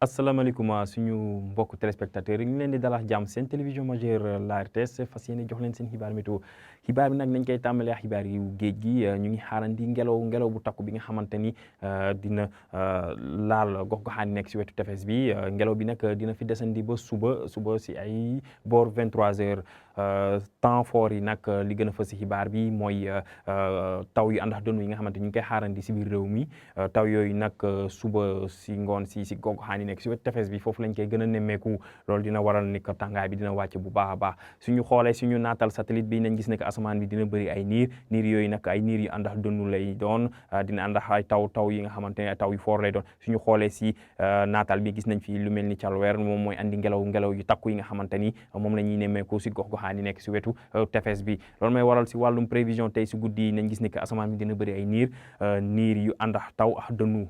asalaamaaleykum suñu mbokk téléspectateurs yi ñu leen di dalax jàmm seen télévision majeure la RTS fas yéene jox leen seen xibaar météo xibaar bi nag nañ koy tàmbalee xibaar yu géej gi ñu ngi xaarandi ngelaw bu takku bi nga xamante ni dina laal gox-goxaan nekk si wetu tefes bi ngelaw bi nag dina fi desandi ba suba si ay boor 23h temps fort yi nag li gën a fës si xibaar bi mooy taw yu àndax dënnu yi nga xamante ñu ngi koy xaarandi si biir réew mi taw yooyu nag suba si ngoon si gox-goxaan yi nekk si wetu tefes bi foofu lañ koy gën a nemmeeku loolu dina waral ni que tàngaay bi dina wàcc bu baax a baax suñu xoolee suñu naatal satellite bi nañ gis ne que asamaan bi dina bëri ay niir yooyu nag ay niir yu àndax dënnu lay doon dina àndax ay taw yi nga xamante ne taw yu fort lay doon suñu xoolee si naatal bi gis nañ fi lu mel ni calweer moom mooy andi ngelaw yu takku yi nga xamante ni moom la ñuy nemmeeku si gox-goxaan yi nekk si wetu tefes bi loolu may waral si wàllum prévision tey si guddi yi nañ gis ne que asamaan bi dina bëri ay niir yu àndax taw ak dënnu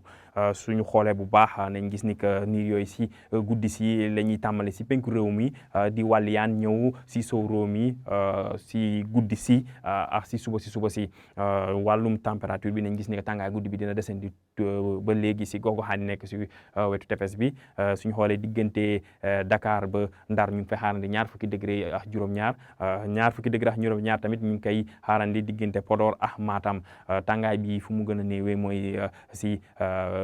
suñu xoolee bu baax nañ gis ni que niir yooyu si guddi si la ñuy tàmbale si penku réew mi di wàlliyaan ñëw si sow réew mi si guddi si ak si suba si wàllum température bi nañ gis ni que tàngaay guddi bi dina descendi ba léegi si gox-goxaan yi nekk si wetu tefes bi suñu xoolee diggante Dakar ba Ndar ñu ngi fay xaarandi ñaar fukki degré ak juróom-ñaar tamit ñu ngi koy xaarandi diggante Podor ak Matam tàngaay bi fu mu gën a néewee mooy si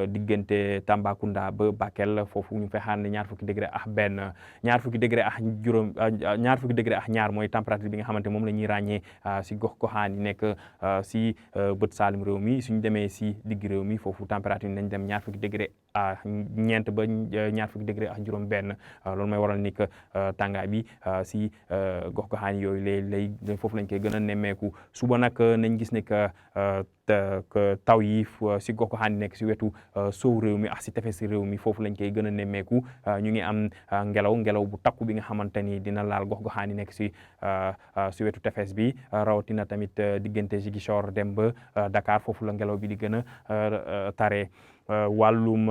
diggante Tambacounda ba Bakel foofu ñu fay xaarandi ñaar fukki degré ak ñaar mooy température bi nga xamante moom la ñuy ràññee si gox-goxaan yi nekk si bët saalum réew mi suñu demee si digg réew mi foofu température nañ dem ñaar fukki degré ak ñeent ba ñaar fukki degré ak juróom benn loolu mooy waral ni que tàngaay bi si gox-goxaan yooyu lay foofu lañ koy gën a nemmeeku suba nag nañ gis ne que taw yi si gox-goxaan yi nekk si wetu sow réew mi ak si tefes réew mi foofu lañ koy gën a nemmeeku ñu ngi am ngelaw bu takku bi nga xamante ni dina laal gox-goxaan yi nekk si wetu tefes bi rawatina tamit diggante Ziguinchor dem ba Dakar foofu la ngelaw bi di gën a tare wàllum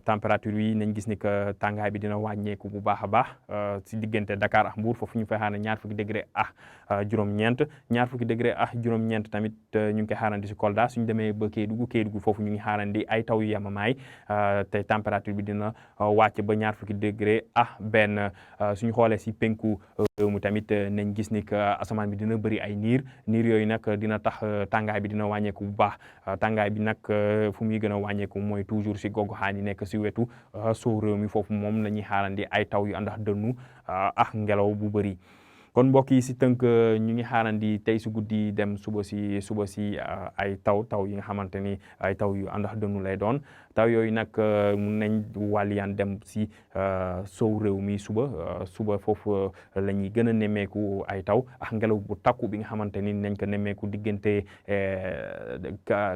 température yi nañ gis ni que tàngaay bi dina wàññeeku bu baax a baax si diggante Dakar ak Mbour foofu ñu fay xaarandi ñaar fukki degré ak juróom-ñeent tamit ñu ngi koy xaarandi si Kolda suñu demee ba Kédougou foofu ñu ngi xaarandi ay taw yu yamamaay te température bi dina wàcc ba ñaar fukki degré ak benn suñu xoolee si penku réew mi tamit nañ gis ni que asamaan bi dina bëri ay niir yooyu nag dina tax tàngaay bi dina wàññeeku bu baax tàngaay bi nag fu muy gën a wàññeeku mooy toujours si gox-goxaan yi nekk si wetu sow réew mi foofu moom la ñuy xaarandi ay taw yu àndax dënnu ak ngelaw bu bëri kon mbokk yi si tënk ñu ngi xaarandi tey si guddi dem suba si ay taw yi nga xamante ni ay taw yu àndax dënnu lay doon taw yooyu nag mun nañ wàlliyaan dem si sow réew mi suba foofu la ñuy gën a nemmeeku ay taw ak ngelaw bu takku bi nga xamante ni nañ ko nemmeeku diggante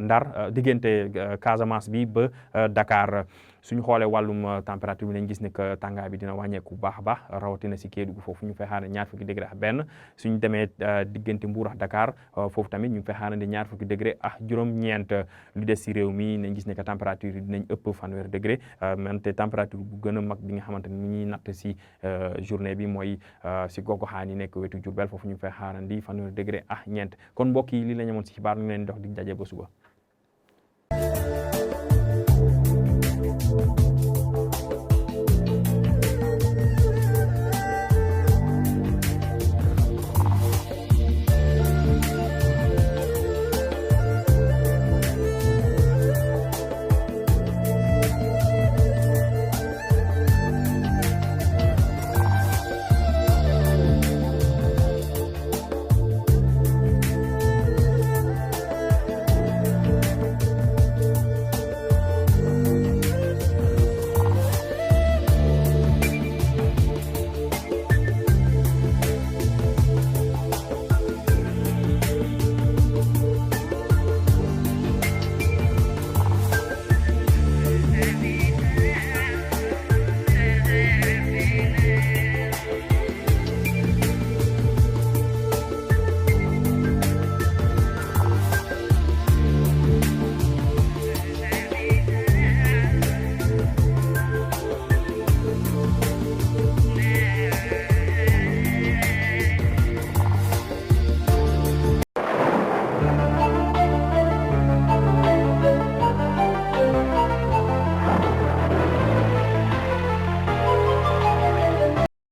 Ndar diggante Casamance bi ba Dakar suñu xoolee wàllum température bi nañ gis ne que tàngaay bi dina wàññeeku bu baax a baax rawatina si Kédougou foofu ñu fay xaarandi ñaar fukki degré ak benn suñu demee diggante Mbour ak Dakar foofu tamit ñu ngi fay xaarandi ñaar fukki degré ak juróom-ñeent lu des si réew mi nañ gis ne que température yi dinañ ëpp fanweer degré mante température bu gën a mag bi nga xamante ni ñuy natt si journée bi mooy si gox-goxaan yi nekk wetu Diourbel foofu ñu fay xaarandi fanweer degré ak ñeent kon mbokk yi lii la ñu amoon si xibaar ñu leen dox di daje ba suba